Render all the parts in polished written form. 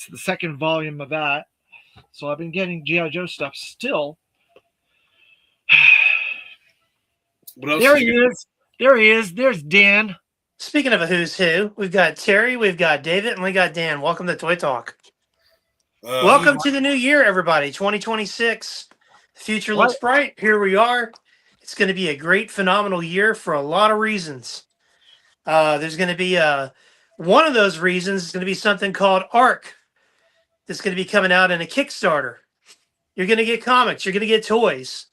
It's the second volume of that. So I've been getting G.I. Joe stuff still. What else? There he is. There he is. There's Dan. Speaking of a who's who, we've got Terry, we've got David, and we got Dan. Welcome to Toy Talk. Welcome to the new year, everybody. 2026. The future looks bright. Here we are. It's going to be a great, phenomenal year for a lot of reasons. There's going to be one of those reasons is going to be something called ARC. That's going to be coming out in a Kickstarter. You're going to get comics. You're going to get toys.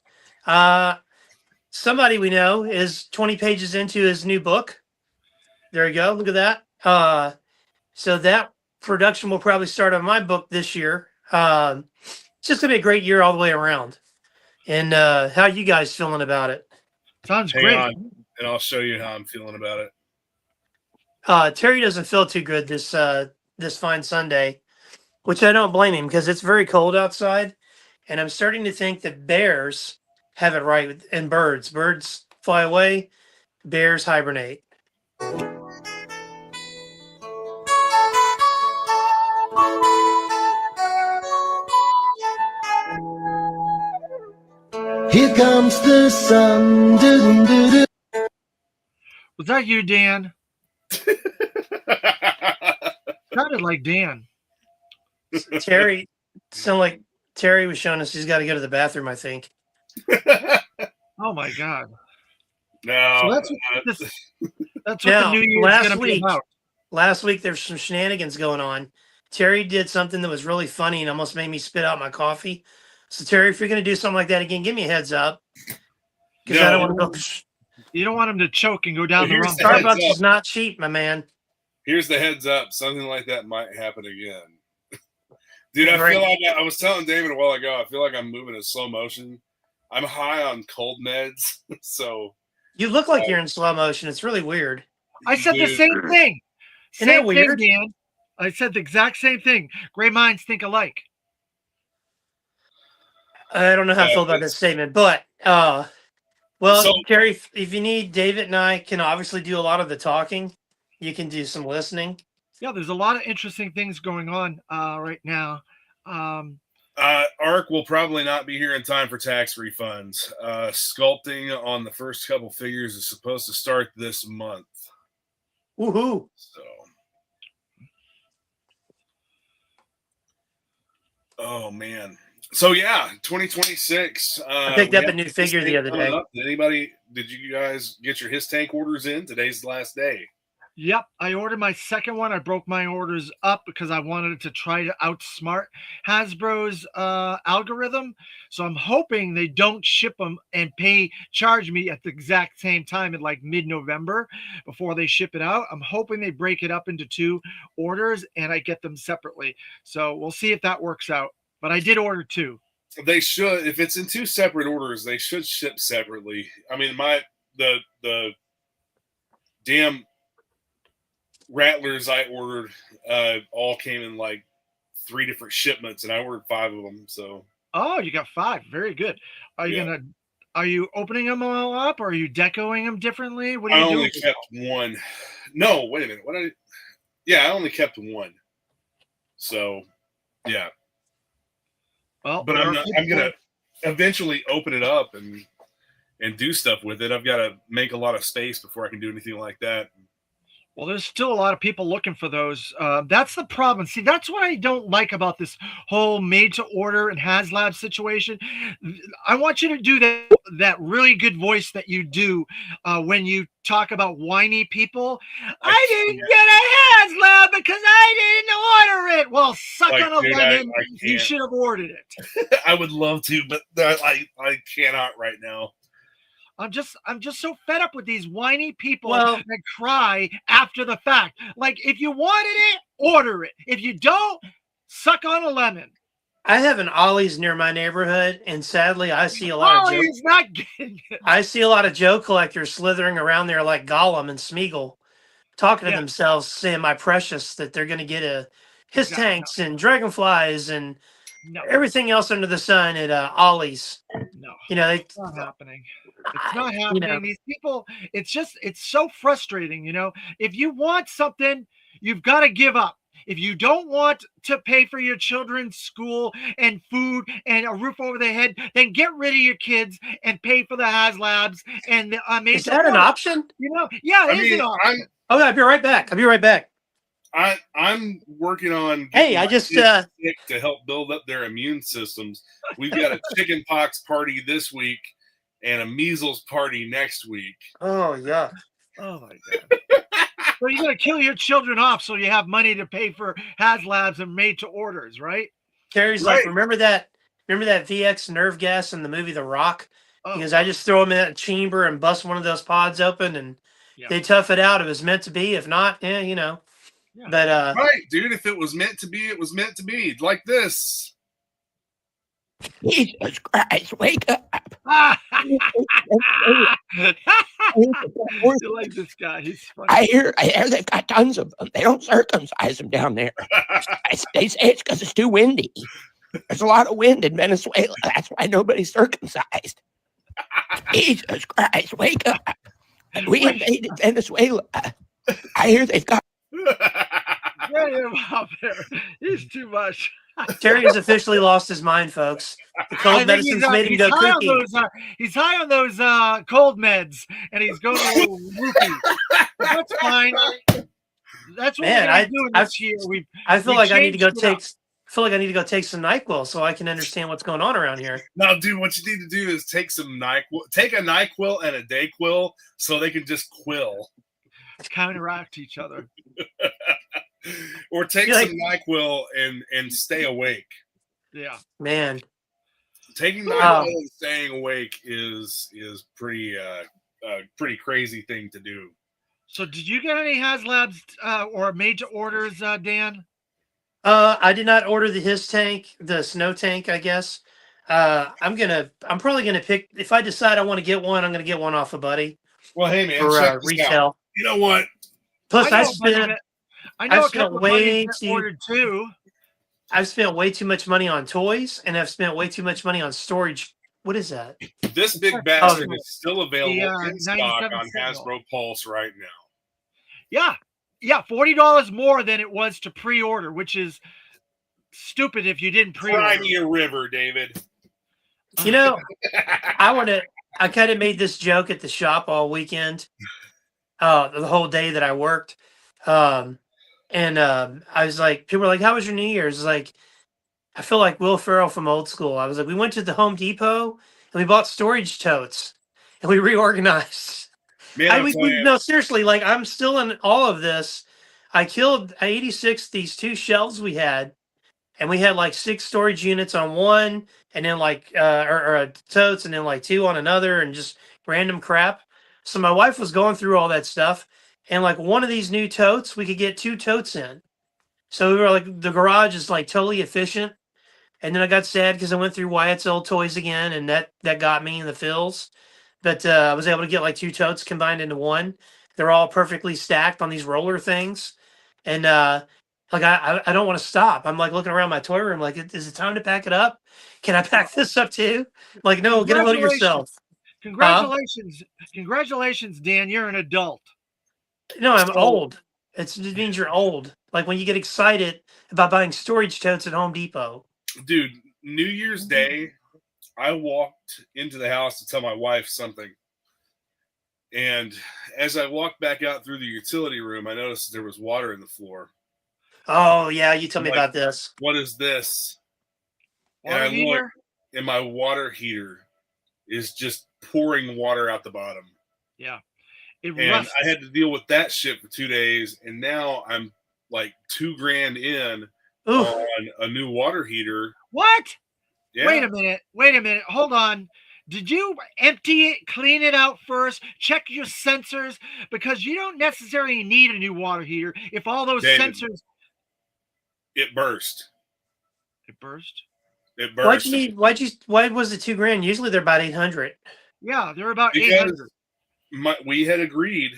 Somebody we know is 20 pages into his new book. There you go. Look at that. So that production will probably start on my book this year. It's just going to be a great year all the way around. And how you guys feeling about it? Sounds Hang great. on, and I'll show you how I'm feeling about it. Terry doesn't feel too good this fine Sunday, which I don't blame him because it's very cold outside. And I'm starting to think that bears have it right and birds. Birds fly away, bears hibernate. Here comes the sun. Was that you, Dan? Sounded like Dan. Terry, sound like Terry was showing us he's got to go to the bathroom, I think. Oh my God. No. So that's what the new year is going to be about. Last week there's some shenanigans going on. Terry did something that was really funny and almost made me spit out my coffee. So Terry, if you're going to do something like that again, give me a heads up. Because I don't want to go. You don't want him to choke and go down the wrong. Starbucks is not cheap, my man. Here's the heads up. Something like that might happen again. Dude, I feel like I was telling David a while ago, I feel like I'm moving in slow motion. I'm high on cold meds, so you look like you're in slow motion. It's really weird. I said the same thing. Isn't that weird? Thing, Dan. I said the exact same thing. Great minds think alike. I don't know how I feel about this statement, but Terry, if you need, David and I can obviously do a lot of the talking. You can do some listening. Yeah, there's a lot of interesting things going on right now. ARC will probably not be here in time for tax refunds. Sculpting on the first couple figures is supposed to start this month. Woohoo! So, oh man. So yeah, 2026. I picked up a new figure the other day. Did you guys get your His Tank orders in? Today's the last day. Yep, I ordered my second one. I broke my orders up because I wanted to try to outsmart Hasbro's algorithm. So I'm hoping they don't ship them and charge me at the exact same time in like mid-November before they ship it out. I'm hoping they break it up into 2 orders and I get them separately. So we'll see if that works out. But I did order 2. They should, if it's in 2 separate orders, they should ship separately. I mean, the damn Rattlers I ordered all came in like 3 different shipments, and I ordered 5 of them. So you got 5. Very good. Are you opening them all up, or are you decoing them differently? What are you doing? I only kept 1. No, wait a minute. I only kept 1. So yeah. Well, but I'm gonna eventually open it up and do stuff with it. I've got to make a lot of space before I can do anything like that. Well, there's still a lot of people looking for those. That's the problem. See, that's what I don't like about this whole made-to-order and HasLab situation. I want you to do that really good voice that you do when you talk about whiny people. I didn't get a HasLab because I didn't order it. Well, suck on a lemon. You should have ordered it. I would love to, but I cannot right now. I'm just so fed up with these whiny people that cry after the fact. Like, if you wanted it, order it. If you don't, suck on a lemon. I have an Ollie's near my neighborhood, and sadly, I see a lot of I see a lot of Joe collectors slithering around there like Gollum and Smeagol, talking to themselves, saying, "My precious," that they're going to get His Tanks and Dragonflies and everything else under the sun at Ollie's. No, it's not happening. It's not happening. These people, it's so frustrating. If you want something, you've got to give up. If you don't want to pay for your children's school and food and a roof over their head, then get rid of your kids and pay for the HasLabs and the Is that an option? Yeah, I it is mean, an option. Okay, I'll be right back. I'm working on Hey, getting I my just kids sick to help build up their immune systems. We've got a chicken pox party this week and a measles party next week. oh yeah. Oh my god. So you're gonna kill your children off so you have money to pay for HasLabs and made to orders, right? Terry's Right. like, remember that VX nerve gas in the movie The Rock? Oh, Because I just throw them in that chamber and bust one of those pods open and Yeah. they tough it out. It was meant to be. If not, Yeah. But Right, dude. If it was meant to be, it was meant to be. Like this. Jesus Christ, wake up. You like this guy. He's funny. I hear they've got tons of them. They don't circumcise them down there. They say it's because it's too windy. There's a lot of wind in Venezuela. That's why nobody's circumcised. Jesus Christ, wake up. We invaded Venezuela. I hear they've got. Get him out there. He's too much. Terry has officially lost his mind, folks. The I cold think medicine's made him go high kooky. on those, he's high on those cold meds, and he's going a little roofy. But that's fine. That's what Man, we're doing this year. I feel we like I need to go changed it up. take some NyQuil so I can understand what's going on around here. No, dude, what you need to do is take some NyQuil, take a NyQuil and a DayQuil so they can just quill. It's counteract each other. Or take You're some NyQuil and stay awake. Yeah. Man. Taking NyQuil and staying awake is pretty pretty crazy thing to do. So did you get any HasLabs or made to orders, Dan? I did not order the tank, the snow tank, I guess. I'm probably gonna pick, if I decide I want to get one, I'm gonna get one off a buddy Well, hey man, for check this retail. out. You know what? Plus I I know, spent a spent couple of way buddies that ordered too. I've spent way too much money on toys, and I've spent way too much money on storage. What is that? This big bastard Oh, is still available in stock 97 on signal. Hasbro Pulse right now. Yeah, $40 more than it was to pre-order, which is stupid if you didn't pre-order. Cry me a river, David. You know, I kind of made this joke at the shop all weekend, the whole day that I worked. I was like, people were like, how was your New Year's? Like, I feel like Will Ferrell from Old School. I was like, we went to the Home Depot and we bought storage totes and we reorganized. Man, No, seriously, like I'm still in all of this. I 86 these two shelves we had, and we had like 6 storage units on one, and then like totes, and then like 2 on another, and just random crap. So my wife was going through all that stuff, and like one of these new totes, we could get 2 totes in. So we were like, the garage is like totally efficient. And then I got sad because I went through Wyatt's old toys again, and that got me in the feels. But I was able to get like 2 totes combined into one. They're all perfectly stacked on these roller things, and like I don't want to stop. I'm like looking around my toy room, like, is it time to pack it up? Can I pack this up too? Like, no, get a load of yourself. Congratulations, Dan. You're an adult. No, I'm old. It means you're old. Like when you get excited about buying storage totes at Home Depot. Dude, New Year's Day, I walked into the house to tell my wife something. And as I walked back out through the utility room, I noticed there was water in the floor. Oh, yeah, you told me about this. What is this? Water and I heater? look, and my water heater is just pouring water out the bottom. Yeah. And I had to deal with that shit for 2 days, and now I'm like $2,000 in on a new water heater. What? Yeah. Wait a minute. Hold on. Did you empty it, clean it out first, check your sensors? Because you don't necessarily need a new water heater if all those David, sensors. It burst. It burst? It burst. Why was it $2,000? Usually they're about 800. Yeah, they're about Because 800. We had agreed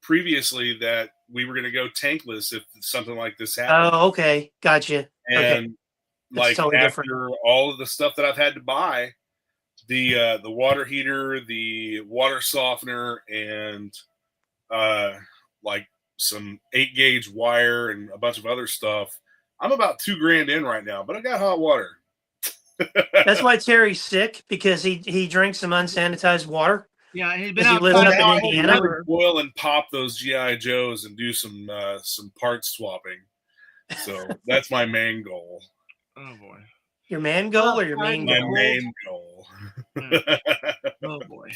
previously that we were going to go tankless if something like this happened. Oh, okay. Gotcha. And okay. like totally after different. all of the stuff that I've had to buy, the water heater, the water softener, and like some 8-gauge wire and a bunch of other stuff. I'm about $2,000 in right now, but I got hot water. That's why Terry's sick, because he drank some unsanitized water. Yeah, he's been Because he out. lives up in Now I can Indiana. really boil and pop those GI Joes and do some parts swapping. So that's my main goal. Oh boy. Your man goal or your main My goal? main goal. Oh boy.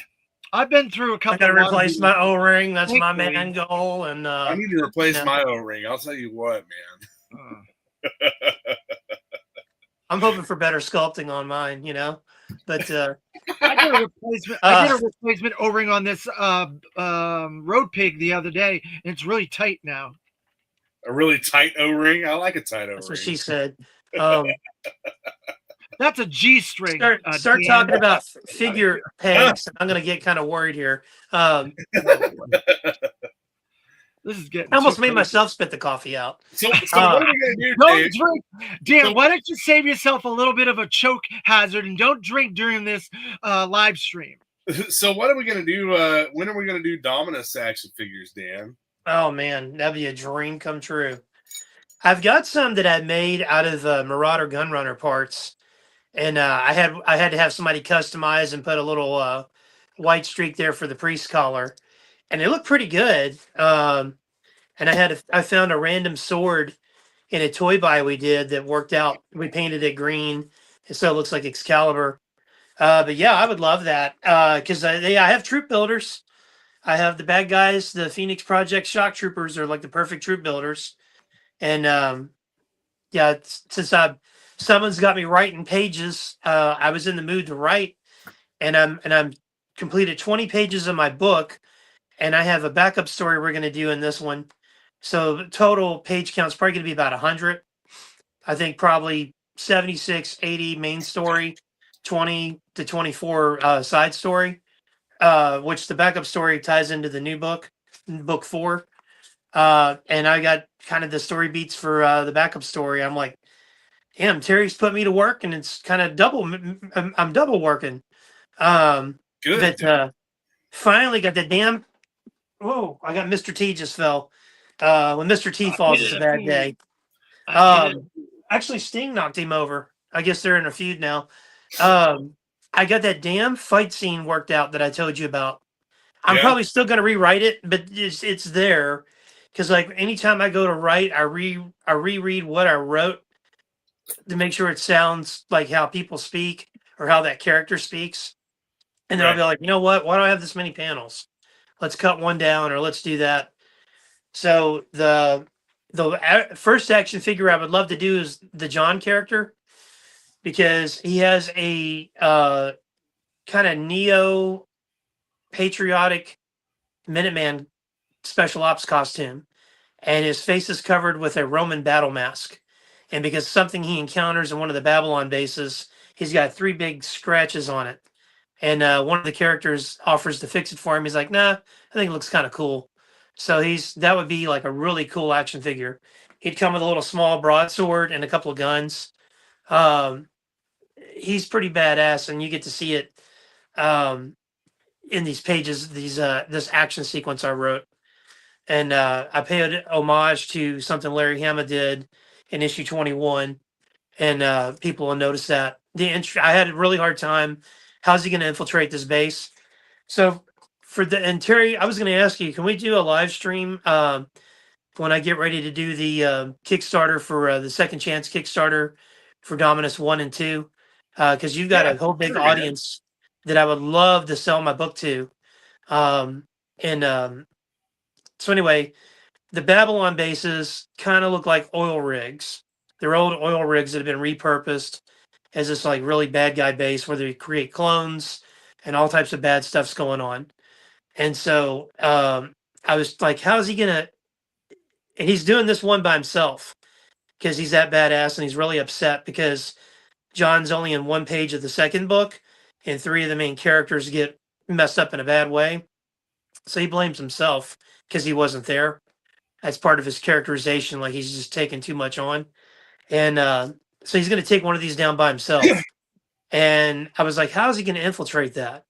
I've been through a I couple. got to replace my O-ring. That's my Thankfully. man goal. And I need to replace no. my O-ring. I'll tell you what, man. I'm hoping for better sculpting on mine, but I did a replacement. I did a replacement O-ring on this Road Pig the other day, and it's really tight now. A really tight O-ring. I like a tight O-ring. That's what she said. That's a G-string. Start talking about figure pegs. I'm going to get kind of worried here. This is getting. I almost made myself spit the coffee out. So what are we gonna do, don't Dave? drink, Dan. Why don't you save yourself a little bit of a choke hazard and don't drink during this live stream? So what are we gonna do? When are we gonna do Dominus action figures, Dan? Oh man, that'd be a dream come true. I've got some that I made out of Marauder Gunrunner parts, and I had to have somebody customize and put a little white streak there for the priest collar, and they look pretty good. And I found a random sword in a toy buy we did that worked out. We painted it green, and so it looks like Excalibur. But yeah, I would love that because I have troop builders. I have the bad guys, the Phoenix Project shock troopers are like the perfect troop builders. And yeah, since someone's got me writing pages, I was in the mood to write, and I'm completed 20 pages of my book, and I have a backup story we're going to do in this one. So total page count is probably going to be about 100. I think probably 76, 80 main story, 20 to 24 side story, which the backup story ties into the new book, book 4. And I got kind of the story beats for the backup story. I'm like, damn, Terry's put me to work, and it's kind of double. I'm double working. Good. But finally got the damn. Whoa! I got Mr. T just fell. When Mr. T falls, it's a bad day. Actually, Sting knocked him over. I guess they're in a feud now. I got that damn fight scene worked out that I told you about. I'm probably still going to rewrite it, but it's there. Because like anytime I go to write, I reread what I wrote to make sure it sounds like how people speak or how that character speaks. And then I'll be like, you know what? Why do I have this many panels? Let's cut one down, or let's do that. So the first action figure I would love to do is the John character, because he has a kind of neo patriotic Minuteman special ops costume, and his face is covered with a Roman battle mask. And because something he encounters in one of the Babylon bases, he's got 3 big scratches on it. And one of the characters offers to fix it for him. He's like, nah, I think it looks kind of cool. So that would be like a really cool action figure. He'd come with a little small broadsword and a couple of guns. He's pretty badass, and you get to see it in these pages, this action sequence I wrote. And I paid homage to something Larry Hama did in issue 21, and people will notice that. I had a really hard time. How's he going to infiltrate this base? So and Terry, I was going to ask you, can we do a live stream when I get ready to do the Kickstarter for the Second Chance Kickstarter for Dominus 1 and 2? Because you've got a whole big audience that I would love to sell my book to. So anyway, the Babylon bases kind of look like oil rigs. They're old oil rigs that have been repurposed as this like really bad guy base where they create clones and all types of bad stuff's going on. And so I was like, how is he gonna? And he's doing this one by himself because he's that badass, and he's really upset because John's only in 1 page of the second book, and 3 of the main characters get messed up in a bad way. So he blames himself because he wasn't there. That's part of his characterization, like he's just taking too much on. And so he's going to take one of these down by himself. And I was like, how is he going to infiltrate that?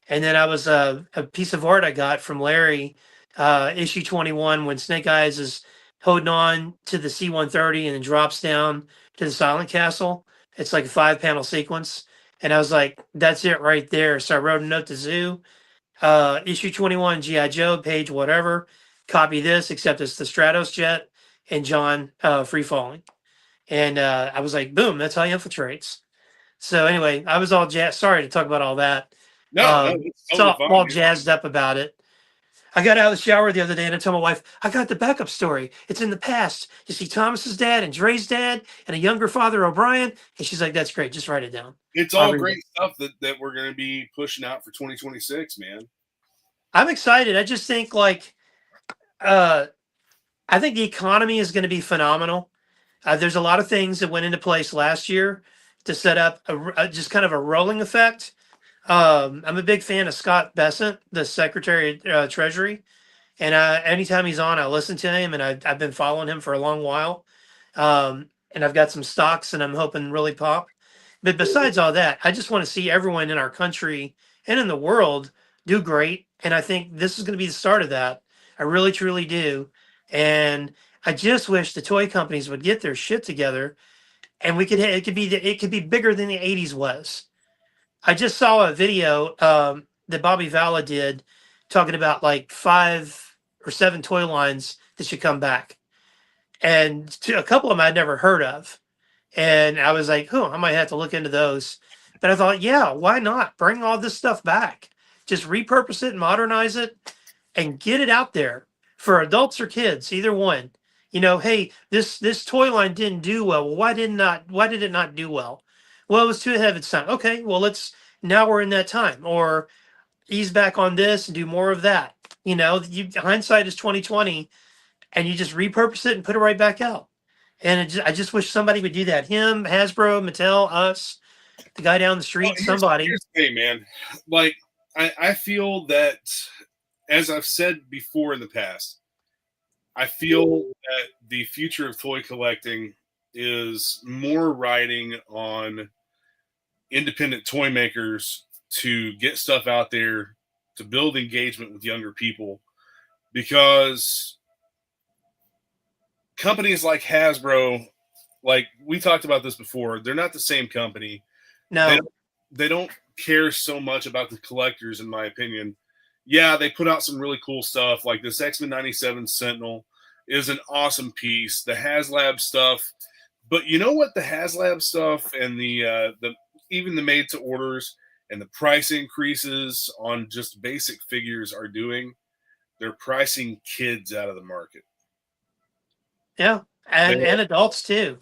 And then I was a piece of art I got from Larry issue 21 when Snake Eyes is holding on to the C-130 and then drops down to the Silent Castle. It's like a 5-panel sequence. And I was like, that's it right there. So I wrote a note to Zoo. Issue 21, G.I. Joe, page whatever. Copy this, except it's the Stratos jet and John free falling. And I was like, boom, that's how he infiltrates. So anyway, I was all jazzed. Sorry to talk about all that. No, it's totally fine. All jazzed up about it. I got out of the shower the other day and I told my wife, I got the backup story. It's in the past. You see Thomas's dad and Dre's dad and a younger father, O'Brien. And she's like, that's great. Just write it down. It's all great stuff that we're going to be pushing out for 2026, man. I'm excited. I just think I think the economy is going to be phenomenal. There's a lot of things that went into place last year to set up just kind of a rolling effect. I'm a big fan of Scott Bessent, the Secretary of Treasury. And anytime he's on, I listen to him, and I've been following him for a long while. And I've got some stocks, and I'm hoping really pop. But besides all that, I just want to see everyone in our country and in the world do great. And I think this is going to be the start of that. I really, truly do. And I just wish the toy companies would get their shit together, and it could be bigger than the '80s was. I just saw a video that Bobby Valla did talking about like 5 or 7 toy lines that should come back. And a couple of them I'd never heard of. And I was like, I might have to look into those. But I thought, yeah, why not? Bring all this stuff back. Just repurpose it, modernize it, and get it out there for adults or kids, either one. Hey, this toy line didn't do well. Well, why did it not do well? Well, it was too ahead of its time. Okay, well, now we're in that time, or ease back on this and do more of that. Hindsight is 2020, and you just repurpose it and put it right back out. And I just wish somebody would do that. Him, Hasbro, Mattel, us, the guy down the street, somebody. Here's the thing, man. Like, I feel that, as I've said before in the past, I feel that the future of toy collecting is more riding on independent toy makers to get stuff out there to build engagement with younger people, because companies like Hasbro, like we talked about this before, they're not the same company. No, they don't care so much about the collectors, in my opinion. Yeah, they put out some really cool stuff, like this X-Men 97 Sentinel is an awesome piece. The HasLab stuff, but you know what? The HasLab stuff and the even the made to orders and the price increases on just basic figures are doing. They're pricing kids out of the market. Yeah, and adults too.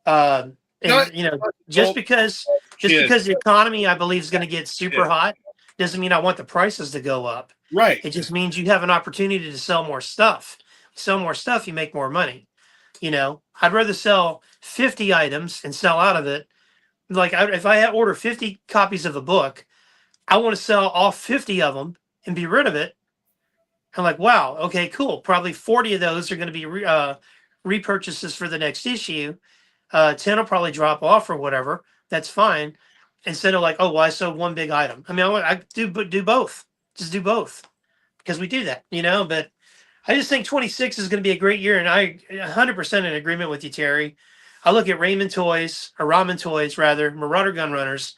Just because the economy, I believe, is going to get super hot, doesn't mean I want the prices to go up. Right. It just means you have an opportunity to sell more stuff. Sell more stuff, you make more money. I'd rather sell 50 items and sell out of it. Like if I order 50 copies of a book, I want to sell all 50 of them and be rid of it. I'm like, wow, okay, cool. Probably 40 of those are going to be repurchases for the next issue. 10 will probably drop off or whatever. That's fine. Instead of like, oh, well, I sold one big item. I mean, I do both. Just do both, because we do that, But I just think 26 is going to be a great year, and I 100% in agreement with you, Terry. I look at Ramen Toys, Marauder Gun Runners,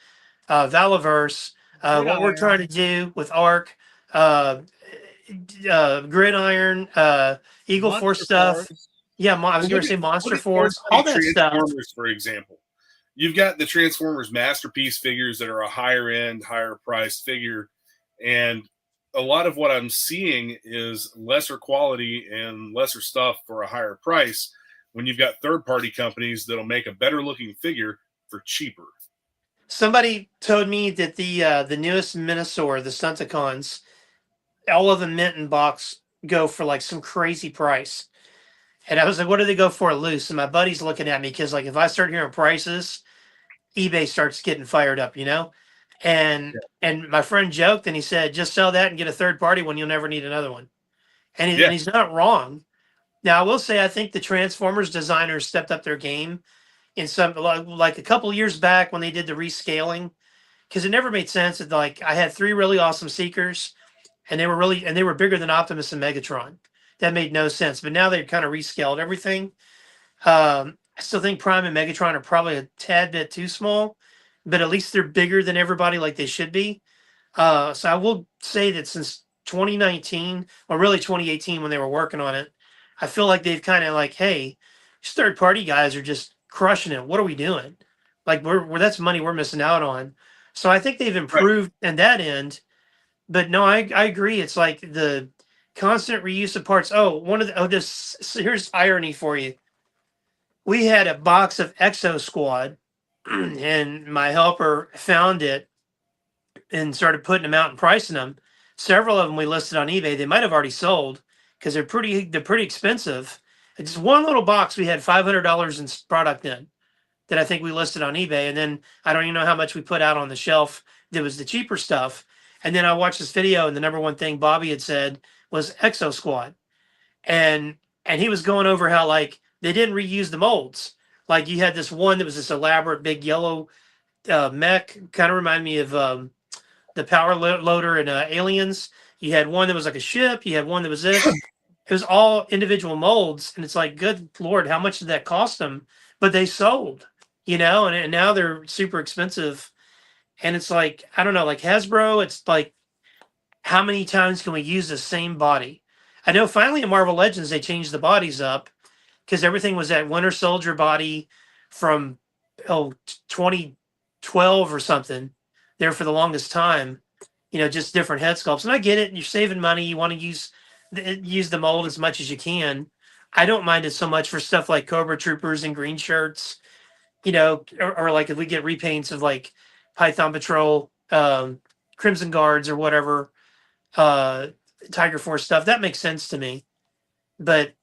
Valaverse, what we're trying to do with ARC, Gridiron, Eagle Monster Force stuff. Force. Yeah, I was going to say Monster Force, all that stuff. Transformers, for example. You've got the Transformers Masterpiece figures that are a higher end, higher priced figure. And a lot of what I'm seeing is lesser quality and lesser stuff for a higher price when you've got third-party companies that'll make a better-looking figure for cheaper. Somebody told me that the newest Minosaur, the Stunticons, all of the mint in box go for like some crazy price. And I was like, what do they go for loose? And my buddy's looking at me because, like, if I start hearing prices, eBay starts getting fired up, And my friend joked and he said, just sell that and get a third party one. You'll never need another one. And he's not wrong. Now, I will say, I think the Transformers designers stepped up their game in some, like a couple of years back when they did the rescaling, because it never made sense. That, like, I had 3 really awesome Seekers, and they were bigger than Optimus and Megatron. That made no sense. But now they've kind of rescaled everything. I still think Prime and Megatron are probably a tad bit too small, but at least they're bigger than everybody, like they should be. So I will say that since 2019, or really 2018 when they were working on it, I feel like they've kind of like, hey, these third party guys are just crushing it. What are we doing? Like we're that's money we're missing out on. So I think they've Right. improved in that end. But no, I agree. It's like the constant reuse of parts. Oh, this here's irony for you. We had a box of Exo Squad, and my helper found it and started putting them out and pricing them. Several of them we listed on eBay. They might have already sold because they're pretty expensive. It's just one little box. We had $500 in product in that I think we listed on eBay, and then I don't even know how much we put out on the shelf. That was the cheaper stuff. And then I watched this video, and the number one thing Bobby had said was Exo Squad, and he was going over how like they didn't reuse the molds. Like you had this one that was this elaborate big yellow mech, kind of reminded me of the power loader in Aliens. You had one that was like a ship. You had one that was this. It was all individual molds, and it's like, good lord, how much did that cost them? But they sold, and now they're super expensive. And it's like, I don't know, like Hasbro, it's like, how many times can we use the same body? I know finally in Marvel Legends they changed the bodies up because everything was that Winter Soldier body from 2012 or something there for the longest time. Just different head sculpts. And I get it. You're saving money. You want to use the mold as much as you can. I don't mind it so much for stuff like Cobra Troopers and green shirts, or like if we get repaints of like Python Patrol, Crimson Guards or whatever, Tiger Force stuff, that makes sense to me. But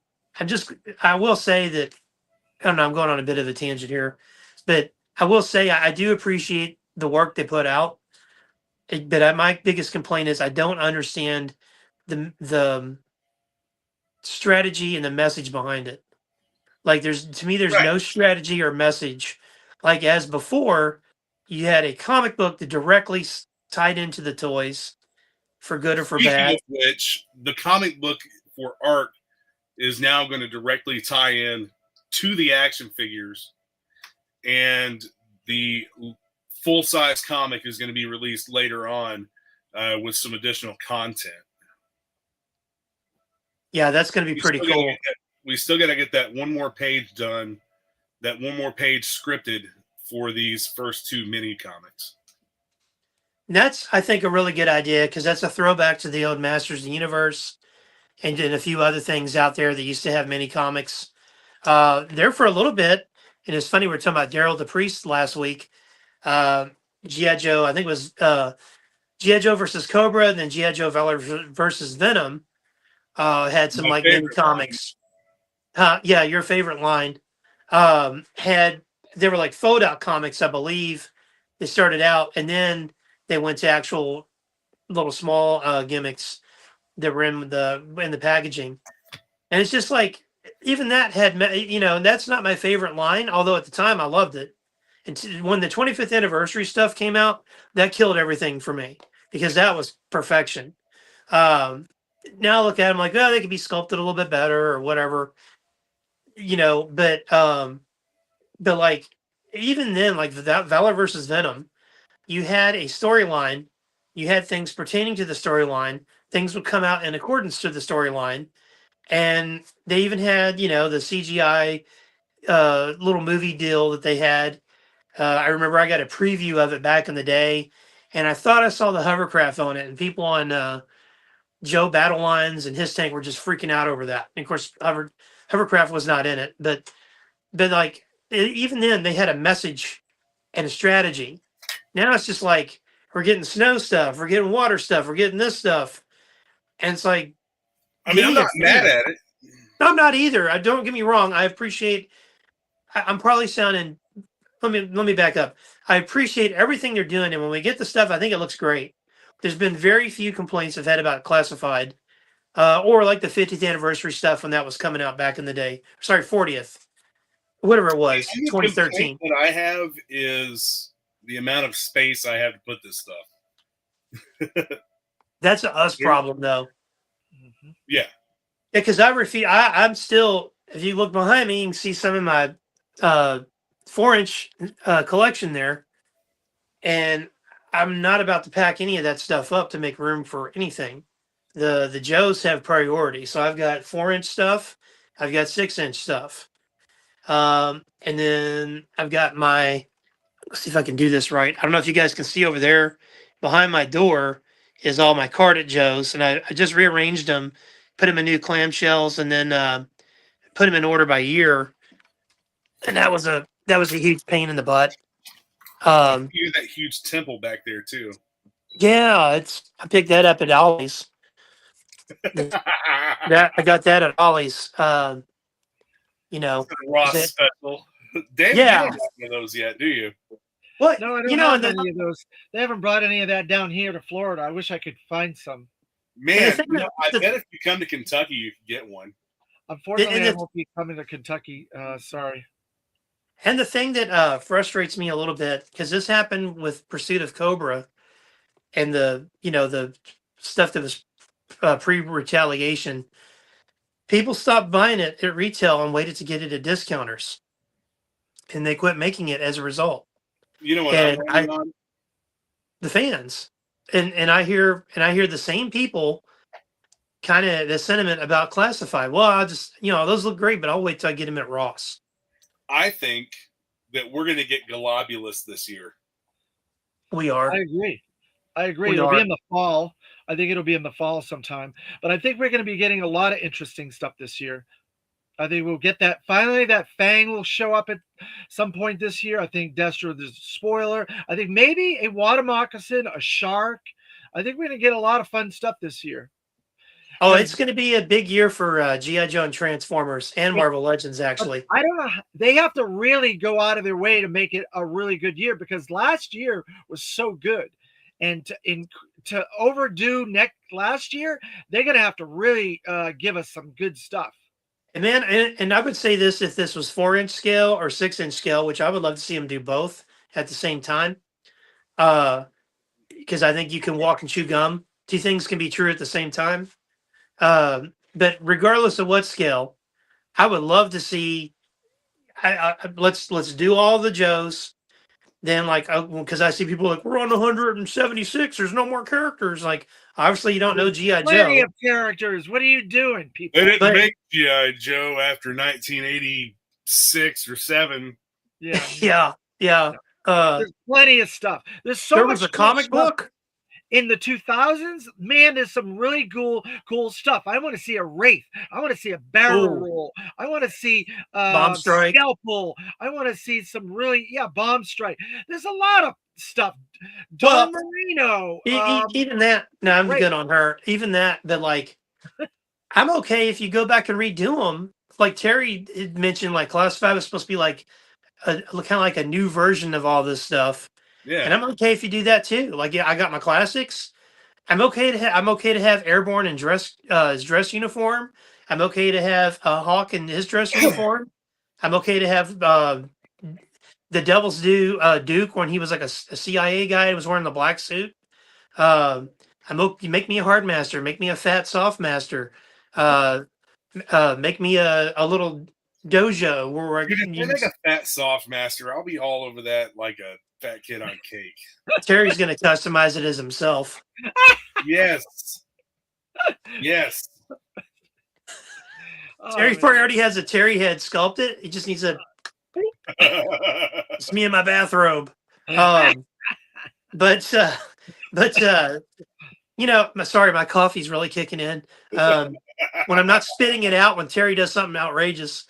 I will say that, I don't know, I'm going on a bit of a tangent here, but I will say I do appreciate the work they put out. But my biggest complaint is I don't understand the strategy and the message behind it. Like there's Right. no strategy or message. Like as before, you had a comic book that directly tied into the toys for good or for Speaking bad. of which, the comic book for Arc is now going to directly tie in to the action figures, and the full-size comic is going to be released later on with some additional content. Yeah, that's going to be pretty cool. We still got to get that one more page done, that one more page scripted for these first two mini comics. And that's, I think, a really good idea because that's a throwback to the old Masters of the Universe and a few other things out there that used to have mini comics. There for a little bit, and it's funny, we were talking about Daryl the Priest last week. G.I. Joe, I think it was G.I. Joe versus Cobra, and then G.I. Joe Valor versus Venom had some like mini comics. Yeah, your favorite line. They were like fold-out comics, I believe. They started out, and then they went to actual little small gimmicks that were in the packaging. And it's just like, even that had, that's not my favorite line, although at the time I loved it. And when the 25th anniversary stuff came out, that killed everything for me because that was perfection. Now I look at them like, oh, they could be sculpted a little bit better or whatever, but like, even then, like that Valor versus Venom, you had a storyline, you had things pertaining to the storyline, things would come out in accordance to the storyline. And they even had, the CGI little movie deal that they had. I remember I got a preview of it back in the day, and I thought I saw the hovercraft on it, and people on Joe Battle Lines and his tank were just freaking out over that. And of course, hovercraft was not in it, but like even then, they had a message and a strategy. Now it's just like we're getting snow stuff, we're getting water stuff, we're getting this stuff, and it's like, I mean, I'm not mad at it. I'm not either. Don't get me wrong. I appreciate. I'm probably sounding. Let me back up. I appreciate everything they're doing, and when we get the stuff, I think it looks great. There's been very few complaints I've had about Classified, or like the 50th anniversary stuff when that was coming out back in the day. Sorry, 40th, whatever it was, 2013. What I have is the amount of space I have to put this stuff. That's a us problem, though. Mhm. Yeah. Because I'm still. If you look behind me, you can see some of my 4-inch collection there, and I'm not about to pack any of that stuff up to make room for anything. The Joes have priority, so I've got 4-inch stuff, I've got 6-inch stuff, and then I've got my. Let's see if I can do this right. I don't know if you guys can see over there behind my door is all my carded Joes, and I just rearranged them, put them in new clamshells, and then put them in order by year. And that was a huge pain in the butt. You have that huge temple back there too. Yeah, I picked that up at Ollie's. That I got that at Ollie's. Ross is it? special. David, you Yeah. don't have one of those yet, do you? What No, I you don't know, have and any of those. They haven't brought any of that down here to Florida. I wish I could find some. Man, thing that- I bet if you come to Kentucky, you can get one. Unfortunately, and I the, won't be coming to Kentucky. Sorry. and the thing that frustrates me a little bit, because this happened with Pursuit of Cobra and the stuff that was pre-retaliation. People stopped buying it at retail and waited to get it at discounters, and they quit making it as a result. You know what I'm And waiting on? the fans, and I hear the same people kind of the sentiment about classified. Well, I just those look great, but I'll wait till I get them at Ross. I think that we're going to get Globulus this year. We are. I agree. I agree. We It'll are. be in the fall. I think it'll be in the fall sometime. But I think we're going to be getting a lot of interesting stuff this year. I think we'll get that. Finally, that Fang will show up at some point this year. I think Destro, the spoiler. I think maybe a water moccasin, a shark. I think we're going to get a lot of fun stuff this year. Oh, it's going to be a big year for G.I. Joe and Transformers and Marvel Legends, actually. I don't know. They have to really go out of their way to make it a really good year because last year was so good. And to overdo last year, they're going to have to really give us some good stuff. And man, and I would say this if this was 4-inch scale or 6-inch scale, which I would love to see them do both at the same time. Because I think you can walk and chew gum. Two things can be true at the same time. But regardless of what scale, I would love to see. Let's do all the Joes. Then because I see people like we're on 176. There's no more characters. Like obviously you don't know G.I. Plenty Joe. of characters. What are you doing, people? They didn't make G.I. Joe after 1986 or 7. Yeah. Yeah. There's plenty of stuff. There's so there much was a comic stuff. book In the 2000s, man, there's some really cool stuff. I want to see a Wraith. I want to see a barrel roll. I want to see Bomb Strike. Scalpel. I want to see some Bomb Strike. There's a lot of stuff. Don Marino. Even that. No, I'm good on her. Even that. But I'm okay if you go back and redo them. Like Terry had mentioned, like Classified was supposed to be like kind of like a new version of all this stuff. Yeah, and I'm okay if you do that too. Like, I got my classics. I'm okay to have Airborne in his dress uniform. I'm okay to have Hawk in his dress uniform. I'm okay to have the Devil's Duke when he was like a CIA guy and was wearing the black suit. You make me a hard master, make me a fat soft master, make me a little dojo where dude, if they make a fat soft master, I'll be all over that like a fat kid on cake. Terry's going to customize it as himself. Yes. Terry already has a Terry head sculpted. He just needs it's me in my bathrobe. But sorry, my coffee's really kicking in. When I'm not spitting it out when Terry does something outrageous.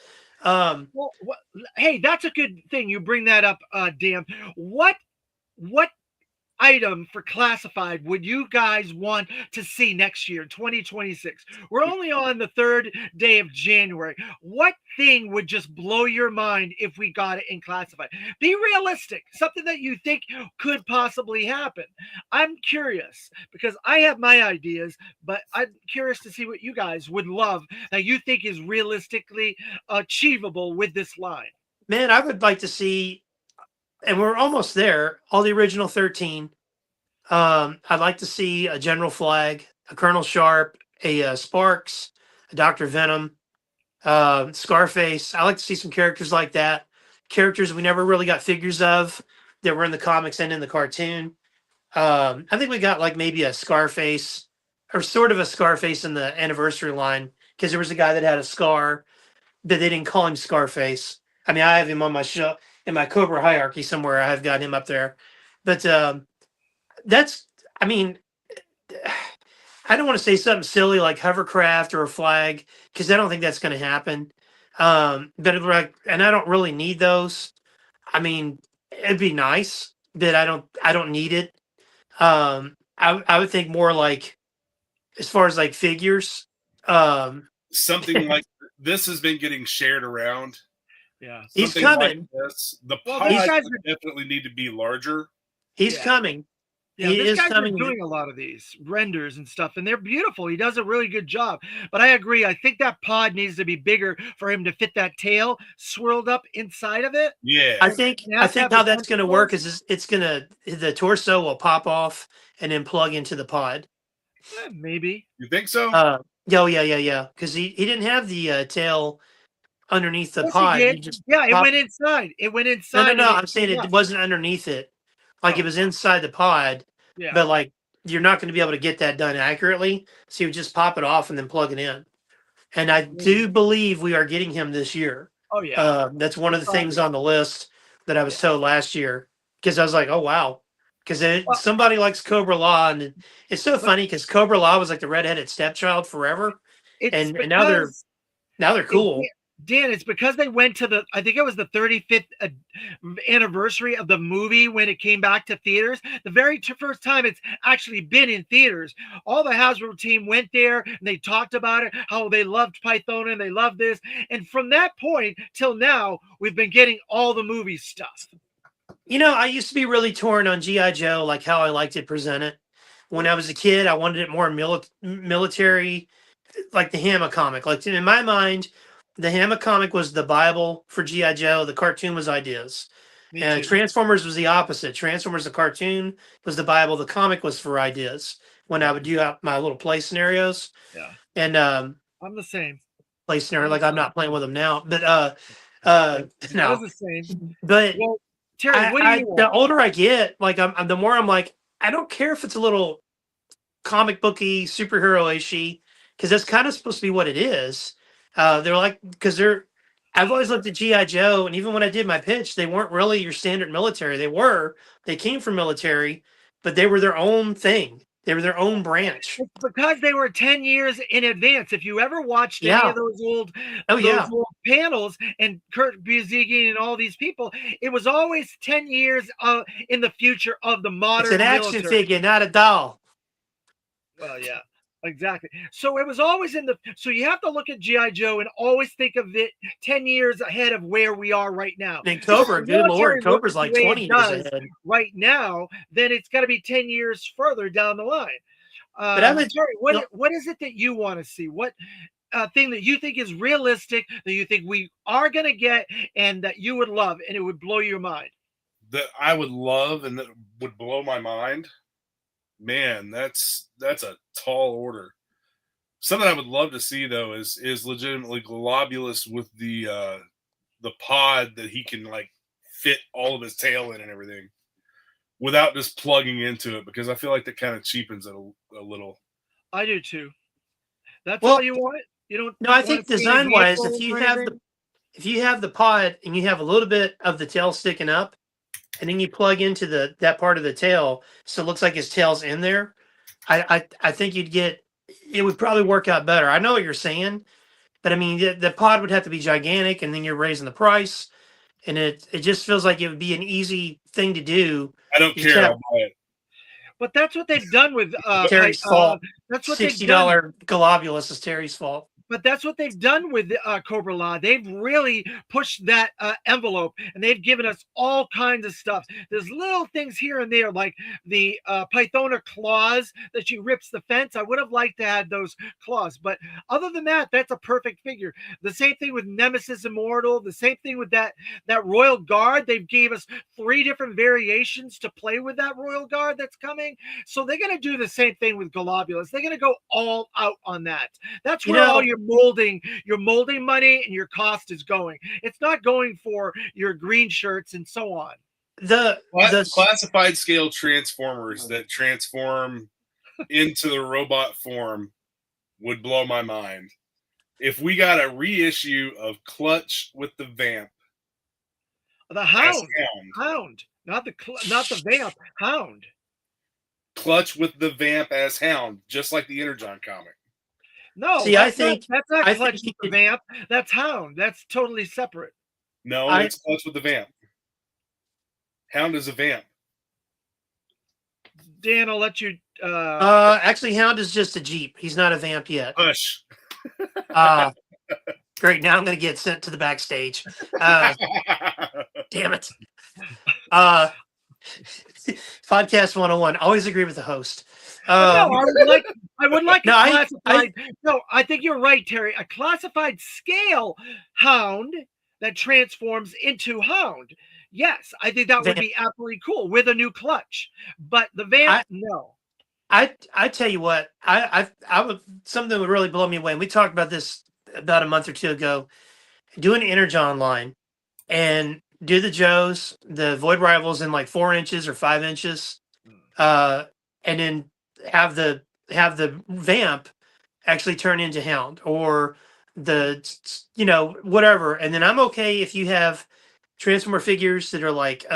Hey, that's a good thing. You bring that up, Dan. What item for Classified would you guys want to see next year, 2026? We're only on the 3rd day of January. What thing would just blow your mind if we got it in Classified? Be realistic. Something that you think could possibly happen. I'm curious because I have my ideas, but I'm curious to see what you guys would love that you think is realistically achievable with this line. Man, I would like to see, and we're almost there, all the original 13. I'd like to see a General Flag, a Colonel Sharp, a Sparks, a Dr. Venom, Scarface. I like to see some characters like that. Characters we never really got figures of that were in the comics and in the cartoon. I think we got like maybe a Scarface or sort of a Scarface in the anniversary line because there was a guy that had a scar, but they didn't call him Scarface. I mean, I have him on my show in my Cobra hierarchy somewhere. I have got him up there, but that's. I mean, I don't want to say something silly like hovercraft or a flag because I don't think that's going to happen. But like, and I don't really need those. I mean, it'd be nice, but I don't need it. I would think more like as far as like figures. Something like this has been getting shared around. Yeah, he's Something coming. Like this. The Well, pods these guys would definitely need to be larger. He's Yeah. coming. Yeah, He this is guy's coming. been doing a lot of these renders and stuff, and they're beautiful. He does a really good job. But I agree. I think that pod needs to be bigger for him to fit that tail swirled up inside of it. Yeah. I think You have to have how the that's going to tentacles. work is it's going to the torso will pop off and then plug into the pod. Maybe. You think so? Yeah. Because he didn't have the tail underneath the Yes, pod. he He did. just Yeah, it popped- went inside. It went inside. No. and I'm saying came it up. wasn't underneath it. Like it Oh. was inside the pod. Yeah. But like you're not going to be able to get that done accurately. So you would just pop it off and then plug it in. And I do believe we are getting him this year. Oh yeah. That's one of the Probably. things on the list that I was told last year because I was like, oh wow, because somebody likes Cobra Law, and it's so funny because Cobra Law was like the redheaded stepchild forever, It's and because, now they're cool. Dan, it's because they went to I think it was the 35th anniversary of the movie when it came back to theaters. The very first time it's actually been in theaters. All the Hasbro team went there and they talked about it, how they loved Python and they loved this. And from that point till now, we've been getting all the movie stuff. You know, I used to be really torn on G.I. Joe, like how I liked it presented. When I was a kid, I wanted it more military, like the Hammer comic. Like in my mind, the Hammer comic was the Bible for G.I. Joe. The cartoon was ideas. And Transformers was the opposite. Transformers, the cartoon, was the Bible. The comic was for ideas when I would do my little play scenarios. Yeah. And I'm the same. Play scenario, like I'm not playing with them now. But I no. was the same. But well, Terry, what do you want? The older I get, like the more I'm like, I don't care if it's a little comic booky, superhero-ishy, because that's kind of supposed to be what it is. They're like, because I've always looked at G.I. Joe, and even when I did my pitch, they weren't really your standard military. They came from military, but they were their own thing. They were their own branch. It's because they were 10 years in advance. If you ever watched any of those old, old panels and Kurt Busiek and all these people, it was always 10 years in the future of the modern It's an action figure, not a doll. Well, yeah. Exactly. So it was always so you have to look at G.I. Joe and always think of it 10 years ahead of where we are right now. And Cobra, good Lord, Cobra's like 20 years ahead. Right now, then it's got to be 10 years further down the line. But I would, Jerry, what is it that you want to see? What thing that you think is realistic, that you think we are going to get and that you would love and it would blow your mind? That I would love and that would blow my mind? Man, that's a tall order. Something I would love to see though is legitimately Globulus with the pod that he can like fit all of his tail in and everything without just plugging into it, because I feel like that kind of cheapens it a little. I do too. That's all you want? You don't? No, I think design wise, if you have the pod and you have a little bit of the tail sticking up, and then you plug into that part of the tail, so it looks like his tail's in there. I think it would probably work out better. I know what you're saying, but I mean the pod would have to be gigantic, and then you're raising the price, and it just feels like it would be an easy thing to do. I don't care. I'll buy it. But that's what they've done with Terry's fault. That's what $60 Globulus is Terry's fault. But that's what they've done with Cobra Law. They've really pushed that envelope, and they've given us all kinds of stuff. There's little things here and there, like the Pythona claws that she rips the fence. I would have liked to have those claws, but other than that, that's a perfect figure. The same thing with Nemesis Immortal. The same thing with that Royal Guard. They've gave us 3 different variations to play with that Royal Guard that's coming. So they're going to do the same thing with Globulus. They're going to go all out on that. That's where all your molding money and your cost is going. It's not going for your green shirts and so on. The classified scale transformers that transform into the robot form would blow my mind. If we got a reissue of Clutch with the Vamp. The Hound. Not the Vamp, Hound. Clutch with the Vamp as Hound, just like the Energon comic. No, see, I think that's not Clutch with the Vamp. That's Hound. That's totally separate. No, it's Clutch with the Vamp. Hound is a Vamp. Dan, I'll let you. Actually, Hound is just a Jeep. He's not a Vamp yet. Hush. Great. Now I'm going to get sent to the backstage. Damn it. Podcast 101. Always agree with the host. I would like no, a classified. I think you're right, Terry. A classified scale Hound that transforms into Hound. Yes, I think that would be absolutely cool with a new clutch. But the Vamp, no. I tell you what, I would, something that would really blow me away. And we talked about this about a month or two ago. Do an Energon line and do the Joes, the Void Rivals in like 4 inches or 5 inches, and then have the Vamp actually turn into Hound or the whatever. And then I'm okay if you have Transformer figures that are like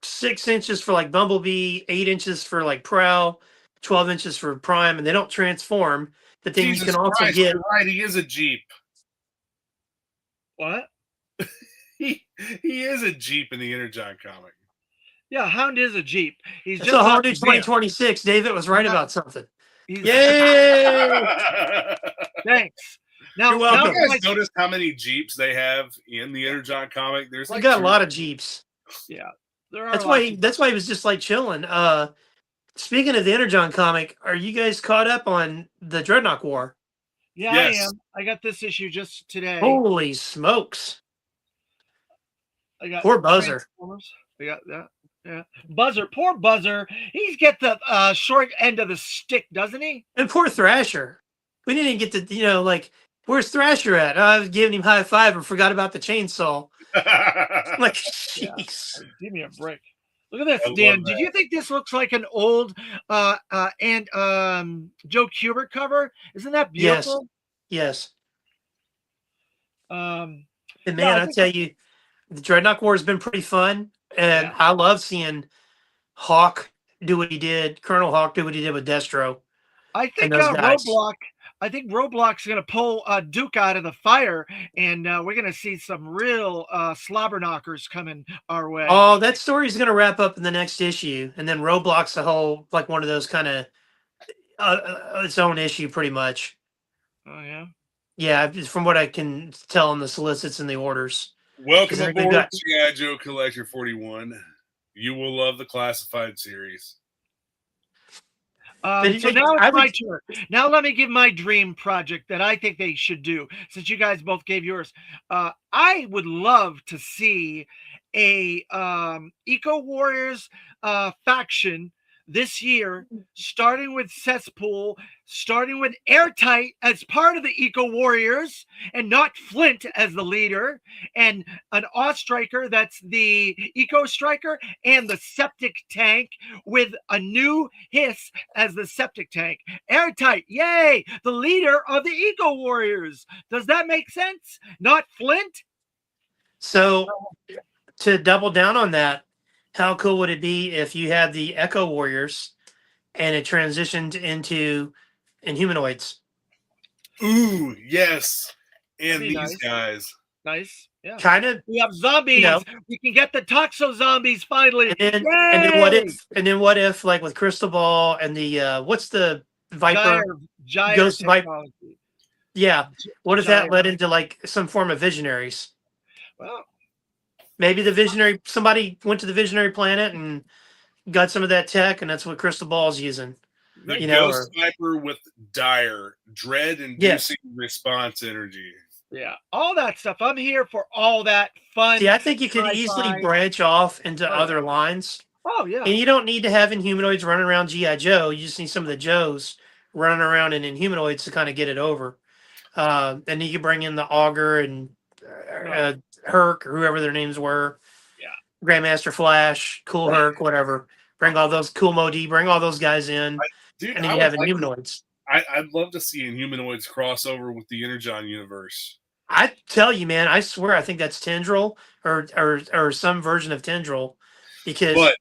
6 inches for like Bumblebee, 8 inches for like Prowl, 12 inches for Prime, and they don't transform. But then Jesus you can also Christ, get. You're right, he is a Jeep. What? He is a Jeep in the Energon comic. Yeah, Hound is a Jeep. He's just so Hound 2026. David was right about something. Yay! Thanks. Now, you're welcome. You guys notice how many Jeeps they have in the Energon comic? There's like got a lot of Jeeps. Yeah, there are. That's why he was just like chilling. Speaking of the Energon comic, are you guys caught up on the Dreadnought War? Yeah, yes. I am. I got this issue just today. Holy smokes! I got poor Buzzer. I got that. Yeah, Buzzer. Poor Buzzer. He's get the short end of the stick, doesn't he? And poor Thrasher. We didn't even get to like. Where's Thrasher at? I was giving him high five and forgot about the chainsaw. Like, jeez. Yeah. Give me a break. Look at this, Dan. Did you think this looks like an old Joe Kubert cover? Isn't that beautiful? Yes. And man, I tell you, the Dreadnought War has been pretty fun, and I love seeing Hawk do what he did, Colonel Hawk do what he did with Destro. I think Roadblock. I think Roblox is going to pull Duke out of the fire, and we're going to see some real slobber knockers coming our way. Oh, that story is going to wrap up in the next issue, and then Roblox a whole like one of those kind of its own issue, pretty much. Oh yeah. Yeah, from what I can tell in the solicits and the orders. Welcome aboard, G.I. Joe Collector 41. You will love the classified series. So now it's my turn. Now let me give my dream project that I think they should do. Since you guys both gave yours, I would love to see a Eco Warriors faction this year, starting with Cesspool, starting with Airtight as part of the Eco Warriors, and not Flint as the leader, and an Striker that's the Eco Striker, and the Septic Tank with a new Hiss as the Septic Tank. Airtight, yay! The leader of the Eco Warriors. Does that make sense? Not Flint? So, to double down on that, how cool would it be if you had the Echo Warriors and it transitioned into Inhumanoids? Ooh, yes. And these guys. Nice. Yeah. Kind of. We have zombies. We can get the Toxo zombies finally. And then what if like with Crystal Ball and the what's the Viper? Gyre Ghost Viper. Yeah. What if that giant. led into like some form of visionaries? Well, Maybe somebody went to the visionary planet and got some of that tech, and that's what Crystal Ball's using. The You know, Ghost Sniper with dire, dread-inducing response energy. yeah, all that stuff. I'm here for all that fun. See, I think you could easily sci-fi. branch off into Oh, other lines. Oh yeah. And you don't need to have Inhumanoids running around G.I. Joe. You just need some of the Joes running around in Inhumanoids to kind of get it over. And you can bring in the Augur and Herc, or whoever their names were. Yeah. Grandmaster Flash, Cool Herc, whatever. Bring all those Cool Modi, bring all those guys in. Dude, and then you have Inhumanoids. I'd love to see Inhumanoids crossover with the Energon universe. I tell you, man, I swear, I think that's Tendril or some version of Tendril, because. But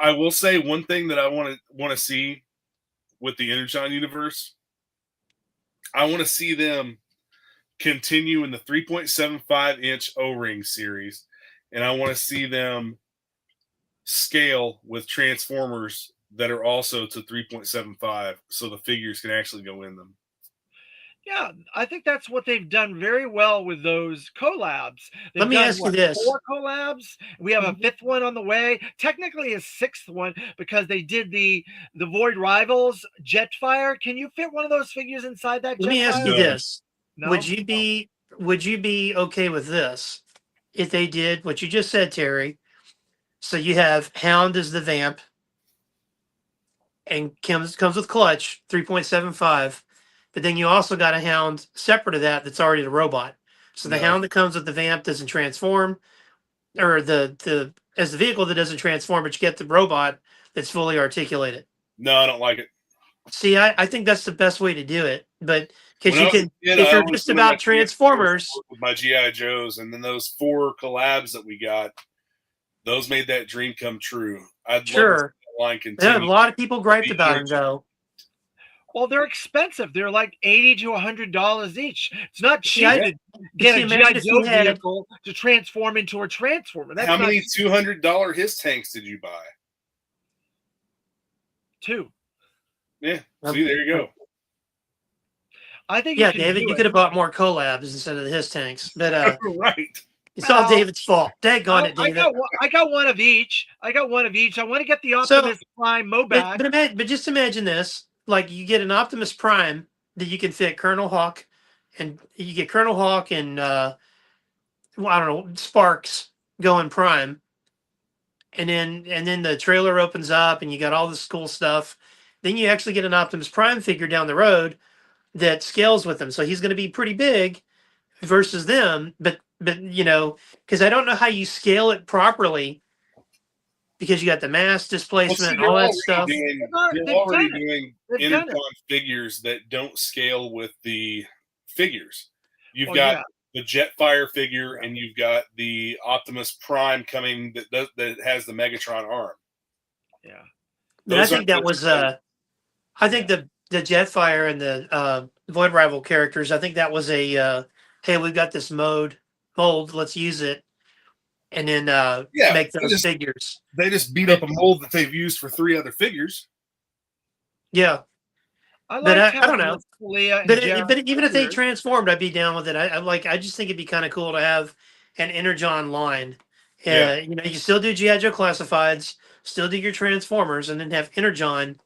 I will say one thing that I want to see with the Energon universe. I want to see them continue in the 3.75-inch O-ring series, and I want to see them scale with Transformers that are also to 3.75, so the figures can actually go in them. Yeah, I think that's what they've done very well with those collabs. Let me ask you this. 4 collabs. We have a 5th one on the way. Technically a 6th one, because they did the Void Rivals Jetfire. Can you fit one of those figures inside that Jetfire? Let me ask you this. No? Would you be okay with this if they did what you just said, Terry? So you have Hound as the Vamp and comes with Clutch 3.75. But then you also got a Hound separate of that that's already the robot. So the Hound that comes with the Vamp doesn't transform, or the as the vehicle that doesn't transform, but you get the robot that's fully articulated. No, I don't like it. See, I think that's the best way to do it. But because you can, if you're just about Transformers with my G.I. Joes, and then those 4 collabs that we got, those made that dream come true. I'd love to see that line continue. Yeah, a lot of people griped about them though. Well, they're expensive. They're like $80 to $100 each. It's not cheap to get a G.I. Joe vehicle to transform into a Transformer. How many $200 his tanks did you buy? 2. Yeah. See, there you go. I think. Yeah, David, you could have bought more collabs instead of his tanks. But right. It's all David's fault. Daggone it, David. I got one of each. I want to get the Optimus Prime Mobac. But just imagine this. Like, you get an Optimus Prime that you can fit Colonel Hawk, and you get Colonel Hawk and I don't know, Sparks going Prime. And then the trailer opens up and you got all this cool stuff. Then you actually get an Optimus Prime figure down the road that scales with them. So he's going to be pretty big versus them. But because I don't know how you scale it properly, because you got the mass displacement and all that stuff. They're already doing Energon figures that don't scale with the figures. You've got the Jetfire figure, and you've got the Optimus Prime coming that has the Megatron arm. Yeah, and I think that was I think the Jetfire and the Void Rival characters. I think that was a hey, we've got this mold, let's use it. And then make those figures. They just beat up a mold that they've used for 3 other figures. Yeah. I don't know. But even if they transformed, I'd be down with it. I just think it'd be kind of cool to have an Energon line. You still do G.I. Joe classifieds, still do your Transformers, and then have Energon.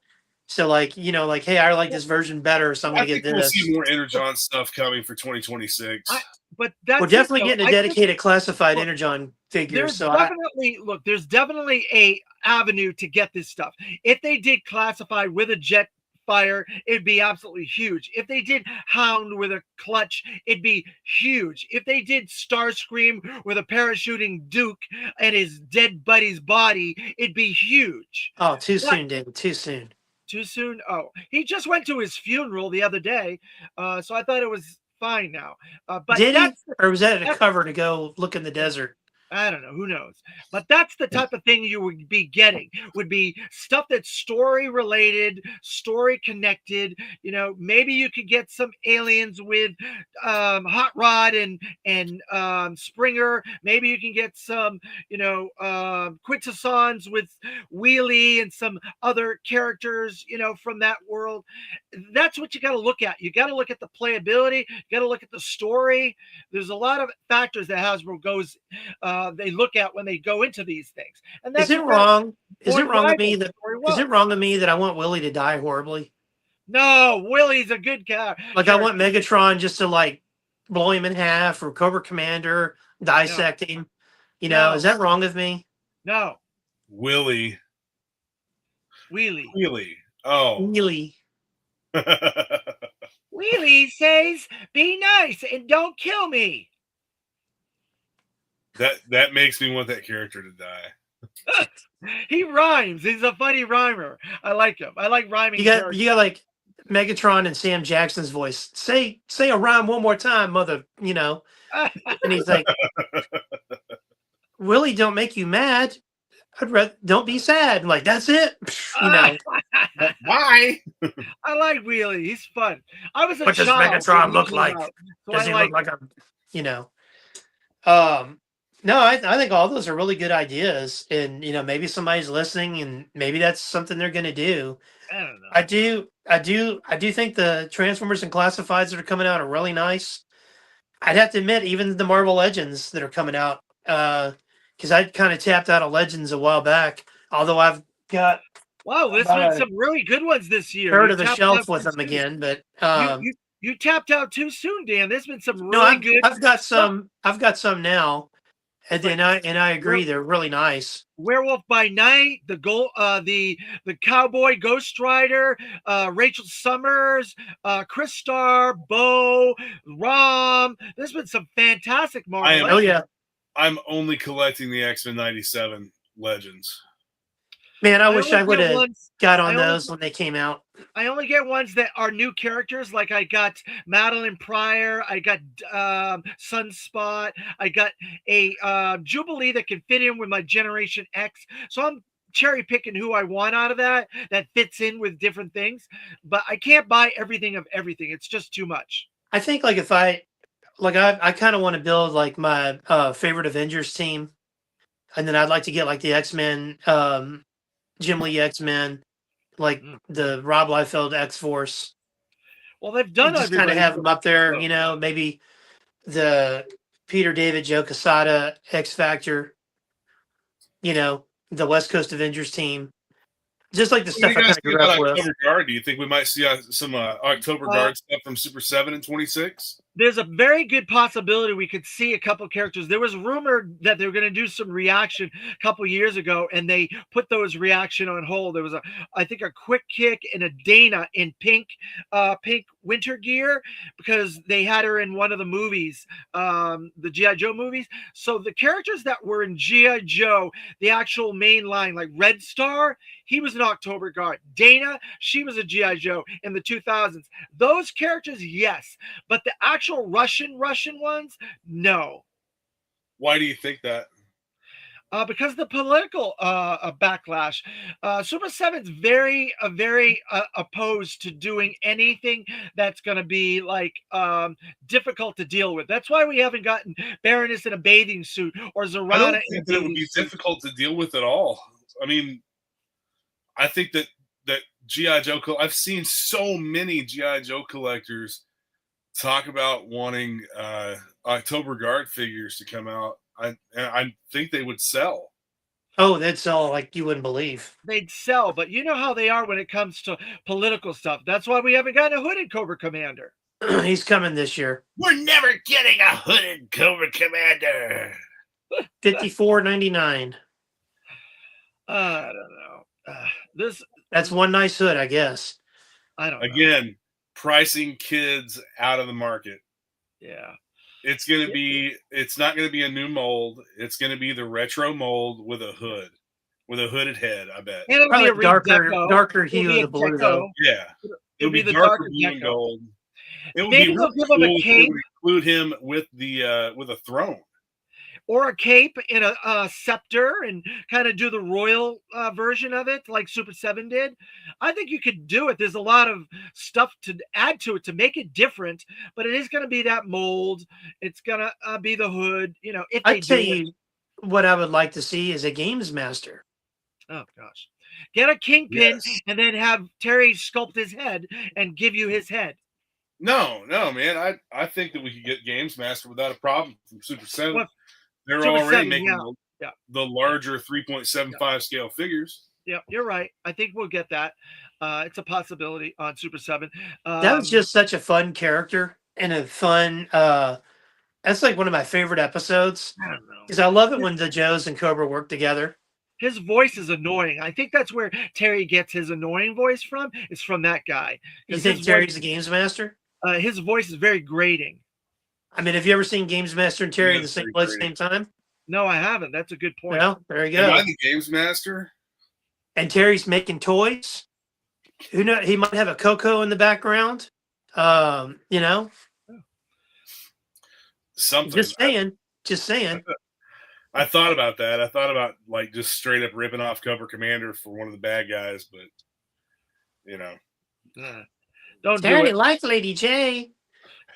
So hey, I like this version better, so I'm gonna get this. We'll see more Energon stuff coming for 2026. But that's we're definitely getting a dedicated classified Energon figure. There's definitely a avenue to get this stuff. If they did classified with a Jetfire, it'd be absolutely huge. If they did Hound with a Clutch, it'd be huge. If they did Starscream with a parachuting Duke and his dead buddy's body, it'd be huge. Oh, too soon, David. Too soon. Too soon? Oh, he just went to his funeral the other day, so I thought it was fine now. But did he? Or was that a cover to go look in the desert? I don't know. Who knows? But that's the type of thing you would be getting. Would be stuff that's story related, story connected. Maybe you could get some aliens with Hot Rod and Springer. Maybe you can get some Quintessons with Wheelie and some other characters. From that world. That's what you got to look at. You got to look at the playability. You got to look at the story. There's a lot of factors that Hasbro goes. They look at when they go into these things. And that's Is it wrong? Is it wrong of me that I want Willie to die horribly? No, Willie's a good guy. Like I want Megatron just to like blow him in half, or Cobra Commander dissect him. Is that wrong of me? No. Wheelie. Oh. Wheelie. Wheelie says, "Be nice and don't kill me." That makes me want that character to die. He rhymes. He's a funny rhymer. I like him. I like rhyming. You got like Megatron and Sam Jackson's voice. Say a rhyme one more time, mother. And he's like, Willie, don't make you mad. I'd rather don't be sad. I'm like, that's it. Why? I like Wheelie. He's fun. I was a what child. What does Megatron look like? Does he look like a? No, I think all those are really good ideas, and maybe somebody's listening, and maybe that's something they're going to do. I don't know. I do think the Transformers and Classifieds that are coming out are really nice. I'd have to admit, even the Marvel Legends that are coming out, because I kind of tapped out of Legends a while back. Although I've got there's been some really good ones this year. Third of the shelf with them again, but you tapped out too soon, Dan. There's been some really good. I've got some. I've got some now. And then I agree, they're really nice. Werewolf by Night, the Cowboy Ghost Rider, Rachel Summers, Chris Star, Bo, Rom. There's been some fantastic Marvel. I'm only collecting the X-Men '97 Legends. Man, I wish I would have got on those when they came out. I only get ones that are new characters. Like I got Madeline Pryor. I got Sunspot. I got a Jubilee that can fit in with my Generation X. So I'm cherry picking who I want out of that fits in with different things. But I can't buy everything of everything. It's just too much. I think like if I kind of want to build like my favorite Avengers team. And then I'd like to get like the X-Men, Jim Lee X-Men, like the Rob Liefeld X-Force. Well, they've done just kind of have them up there, maybe the Peter David, Joe Quesada X-Factor, the West Coast Avengers team. Just like the stuff I kind of grew up with. October Guard? Do you think we might see some October Guard stuff from Super 7 and 26? There's a very good possibility we could see a couple characters. There was rumored that they were going to do some reaction a couple years ago, and they put those reaction on hold. There was I think a Quick Kick and a Dana in pink winter gear because they had her in one of the movies, the G.I. Joe movies. So the characters that were in G.I. Joe, the actual main line, like Red Star, he was an October Guard. Dana, she was a G.I. Joe in the 2000s. Those characters, yes. But the actual Russian ones, no. Why do you think that? Because the political backlash. Super 7's very opposed to doing anything that's going to be like difficult to deal with. That's why we haven't gotten Baroness in a bathing suit or Zorana. I don't think that it would be difficult to deal with at all. I mean, I think that G.I. Joe, I've seen so many G.I. Joe collectors talk about wanting October Guard figures to come out. I think they would sell. Oh, they'd sell like you wouldn't believe. They'd sell, but you know how they are when it comes to political stuff. That's why we haven't gotten a hooded Cobra Commander. He's coming this year. We're never getting a hooded Cobra Commander. $54.99. I don't know. That's one nice hood, I guess. I don't know. Again, pricing kids out of the market. Yeah. It's not going to be a new mold. It's going to be the retro mold with a hood, with a hooded head, I bet. And it'll be a darker hue of the blue, though. Yeah. It'll be the darker blue and gold. It would Maybe be they'll really give him a cool if cape. they would include him with a throne. or a cape in a scepter and kind of do the royal version of it like Super 7 did. I think you could do it. There's a lot of stuff to add to it to make it different, but it is going to be that mold. It's going to be the hood, if I they tell do it. you what I would like to see is a games master. Oh gosh. Get a kingpin Yes. and then have Terry sculpt his head and give you his head. No, man. I think that we could get Games Master without a problem from Super 7. Well, They're Super already 7, making yeah. the larger 3.75 scale figures. Yeah, you're right. I think we'll get that. It's a possibility on Super 7. That was just such a fun character and a fun. That's like one of my favorite episodes I don't know. because I love it when the Joes and Cobra work together. His voice is annoying. I think that's where Terry gets his annoying voice from. It's from that guy. You think Terry's the games master? His voice is very grating. I mean, have you ever seen Games Master and Terry in the same place, same time? No, I haven't. That's a good point. Well, there you Am go. I the Games Master? And Terry's making toys. Who knows? He might have a Coco in the background. Something. Just saying. I thought about that. I thought about like just straight up ripping off Cobra Commander for one of the bad guys, but Don't Terry do it. like Lady J.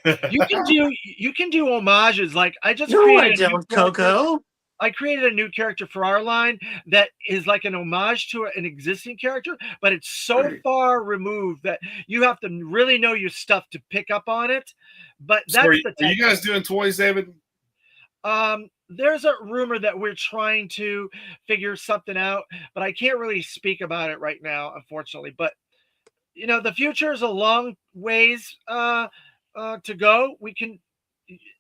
You can do homages. Like I just No, I created a new don't, character. Coco. I created a new character for our line that is like an homage to an existing character, but it's so far removed that you have to really know your stuff to pick up on it. But that's are you guys doing toys, David? There's a rumor that we're trying to figure something out, but I can't really speak about it right now, unfortunately. But the future is a long ways to go. We can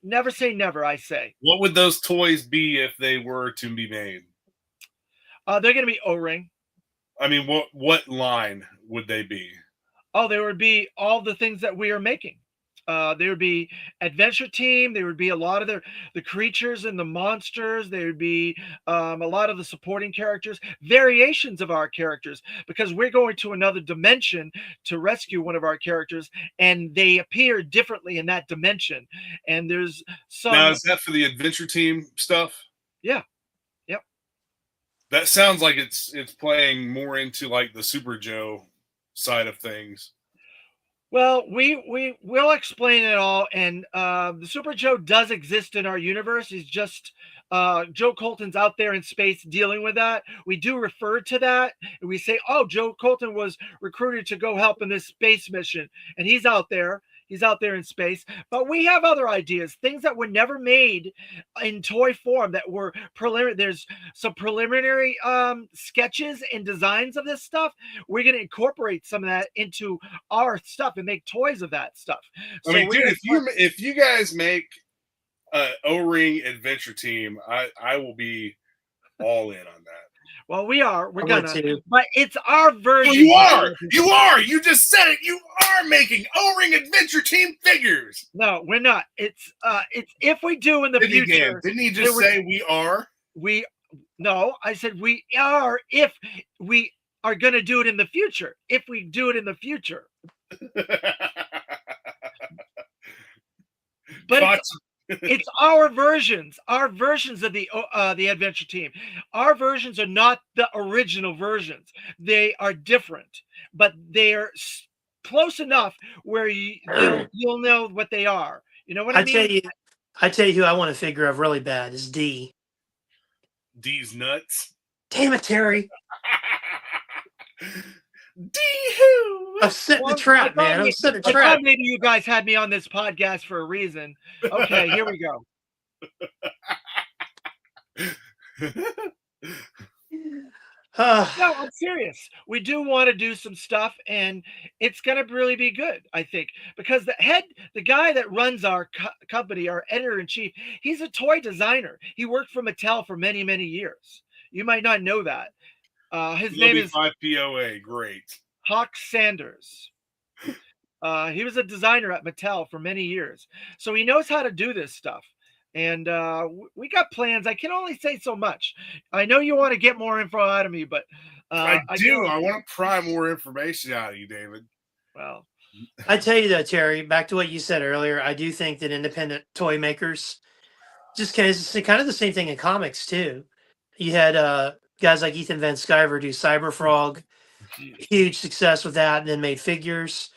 never say never, I say. What would those toys be if they were to be made? They're going to be O-ring. I mean, what line would they be? Oh, there would be all the things that we are making. There would be Adventure Team. There would be a lot of the creatures and the monsters. There would be a lot of the supporting characters, variations of our characters, because we're going to another dimension to rescue one of our characters, and they appear differently in that dimension. And there's some. Now, is that for the Adventure Team stuff? Yeah. Yep. That sounds like it's playing more into like the Super Joe side of things. Well, we will explain it all, and the Super Joe does exist in our universe. He's just Joe Colton's out there in space dealing with that. We do refer to that, and we say, "Oh, Joe Colton was recruited to go help in this space mission, and he's out there." He's out there in space. But we have other ideas, things that were never made in toy form that were preliminary. There's some preliminary sketches and designs of this stuff. We're going to incorporate some of that into our stuff and make toys of that stuff. I mean, dude, if you guys make O-Ring Adventure Team, I will be all in on that. Well, we're gonna, too. but it's our version. Well, you are. You just said it. You are making O-Ring Adventure Team figures. No, we're not. It's if we do in the future. Didn't he just say we are? No, I said we are if we are going to do it in the future. If we do it in the future. But it's our versions of the Adventure Team. Our versions are not the original versions. They are different, but they are close enough where you'll know what they are. You know what I mean? I tell you who I want to figure out really bad is D. D's nuts. Damn it, Terry. D-hoo. I'm setting the trap, man. I'm setting a trap. Maybe you guys had me on this podcast for a reason. Okay, here we go. No, I'm serious. We do want to do some stuff, and it's going to really be good, I think, because the guy that runs our company, our editor-in-chief, he's a toy designer. He worked for Mattel for many, many years. You might not know that. His name is 5POA. Great. Hawk Sanders. He was a designer at Mattel for many years, so he knows how to do this stuff. And we got plans. I can only say so much. I know you want to get more info out of me, but I do. I want to pry more information out of you, David. Well, I tell you though, Terry, back to what you said earlier, I do think that independent toy makers just kind of the same thing in comics too. You had guys like Ethan Van Sciver do Cyberfrog, huge success with that, and then made figures.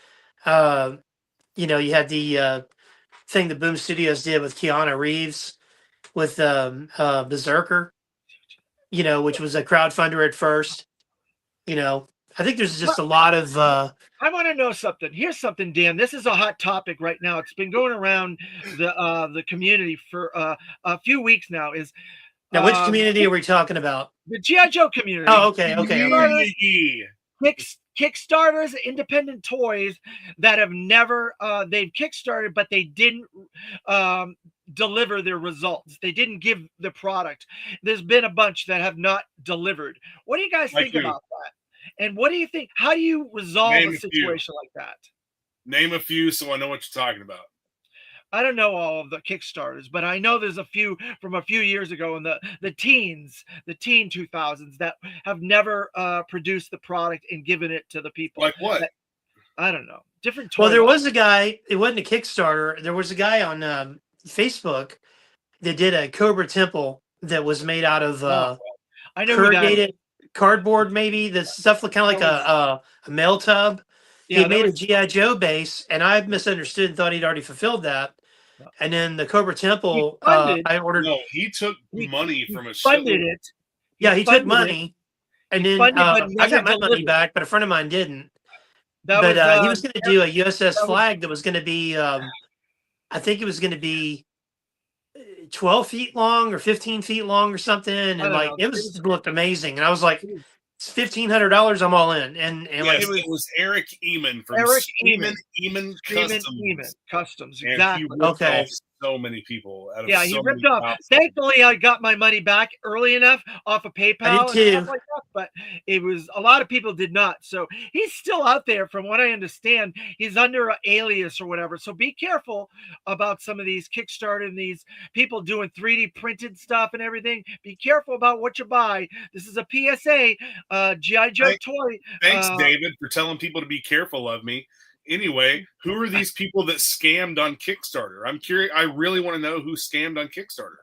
Uh, you had the thing that Boom Studios did with Keanu Reeves with Berserker, which was a crowdfunder at first. I think there's just a lot of. I want to know something. Here's something, Dan. This is a hot topic right now. It's been going around the community for a few weeks now. Now, which community are we talking about? The GI Joe community. Oh, okay. Kickstarters, independent toys that have never they've kickstarted, but they didn't deliver their results. They didn't give the product. There's been a bunch that have not delivered. What do you guys think about that? And what do you think? How do you resolve a situation like that? Name a few so I know what you're talking about. I don't know all of the Kickstarters, but I know there's a few from a few years ago in the teen 2000s that have never produced the product and given it to the people. Like what? I don't know. Different toys. Well, there was a guy. It wasn't a Kickstarter. There was a guy on Facebook that did a Cobra Temple that was made out of I know corrugated cardboard, maybe. The stuff looked kind of like a mail tub. Yeah, he made a G.I. Joe base, and I misunderstood and thought he'd already fulfilled that. And then the Cobra Temple, I ordered. No, he took money from a funded it. Yeah, he took money, and then I got my money back, but a friend of mine didn't. But he was going to do a USS Flag that was going to be, I think it was going to be 12 feet long or 15 feet long or something, and it looked amazing. And I was like, it's $1,500. I'm all in. And yes, it was Eric Eamon from Eamon Customs. Exactly. And he ripped off so many people. He ripped off. Thankfully, I got my money back early enough off of PayPal and stuff like that, but it was a lot of people did not. So he's still out there, from what I understand. He's under an alias or whatever. So be careful about some of these Kickstarter and these people doing 3D printed stuff and everything. Be careful about what you buy. This is a PSA. GI Joe toy. Thanks, David, for telling people to be careful of me. Anyway, who are these people that scammed on Kickstarter? I'm curious. I really want to know who scammed on Kickstarter.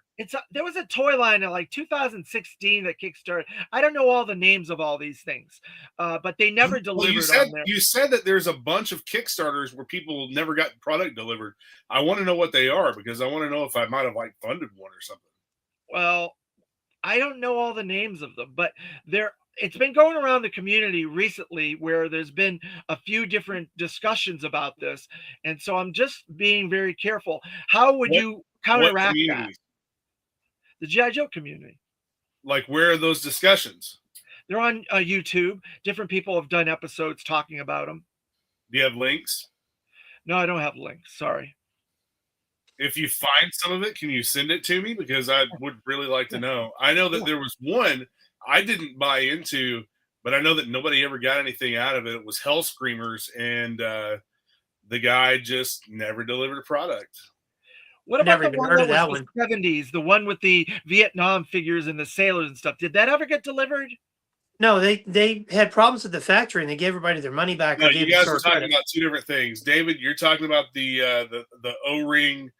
There was a toy line in like 2016 that Kickstarted. I don't know all the names of all these things, but they never delivered. You said that there's a bunch of Kickstarters where people never got product delivered. I want to know what they are, because I want to know if I might have funded one or something. Well, I don't know all the names of them, but it's been going around the community recently where there's been a few different discussions about this. And so I'm just being very careful. How would you counteract that? The G.I. Joe community. Like, where are those discussions? They're on YouTube. Different people have done episodes talking about them. Do you have links? No, I don't have links. Sorry. If you find some of it, can you send it to me? Because I would really like to know. I know that there was one I didn't buy into, but I know that nobody ever got anything out of it. It was Hell Screamers, and the guy just never delivered a product. What about the one that was the 70s, the one with the Vietnam figures and the sailors and stuff? Did that ever get delivered? No, they had problems at the factory, and they gave everybody their money back. No, you guys are talking about two different things. David, you're talking about the O-ring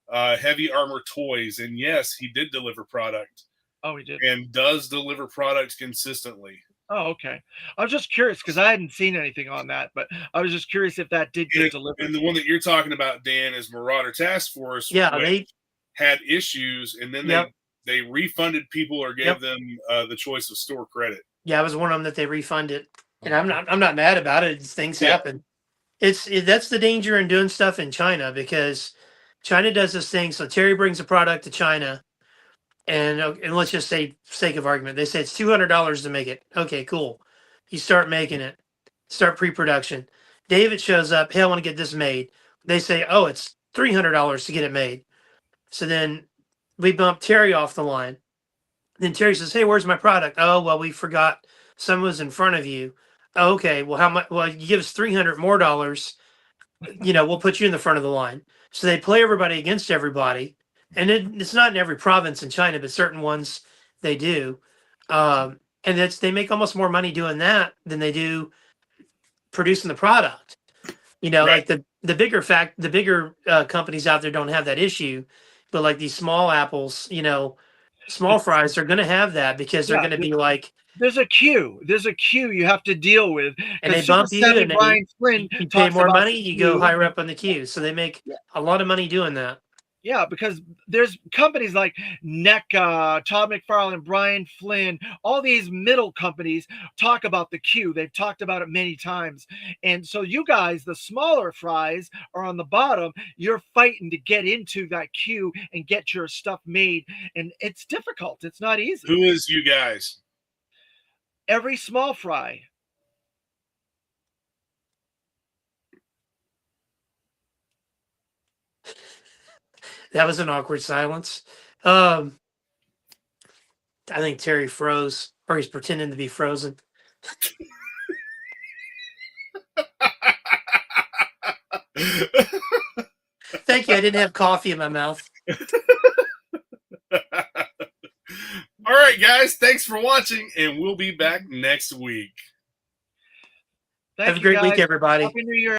heavy armor toys, and yes, he did deliver product. Oh, he did. And does deliver products consistently. Oh, okay. I was just curious because I hadn't seen anything on that, but I was just curious if that did get delivered. And the one that you're talking about, Dan, is Marauder Task Force. Yeah, they had issues, and then they refunded people or gave them the choice of store credit. Yeah, I was one of them that they refunded, and I'm not mad about it. Things happen. That's the danger in doing stuff in China, because China does this thing. So Terry brings a product to China. And let's just say, sake of argument, they say it's $200 to make it. Okay, cool. You start making it, start pre-production. David shows up. Hey, I want to get this made. They say, oh, it's $300 to get it made. So then we bump Terry off the line. Then Terry says, hey, where's my product? Oh, well, we forgot. Some was in front of you. Oh, okay. Well, how much? Well, you give us $300 more. We'll put you in the front of the line. So they play everybody against everybody. And it's not in every province in China, but certain ones they do. And they make almost more money doing that than they do producing the product. Like the bigger companies out there don't have that issue. but like these small apples, small fries are going to have that because they're Yeah, going to be like, there's a queue. There's a queue you have to deal with and they because Super bump you, 7 and Brian Flynn you pay talks more about money, the you go queue. higher up on the queue. So they make a lot of money doing that. Yeah, because there's companies like NECA, Todd McFarlane, Brian Flynn, all these middle companies talk about the queue. They've talked about it many times. And so you guys, the smaller fries, are on the bottom. You're fighting to get into that queue and get your stuff made. And it's difficult. It's not easy. Who is you guys? Every small fry. That was an awkward silence. I think Terry froze, or he's pretending to be frozen. Thank you. I didn't have coffee in my mouth. All right, guys. Thanks for watching, and we'll be back next week. Have a great week, everybody. Happy New Year.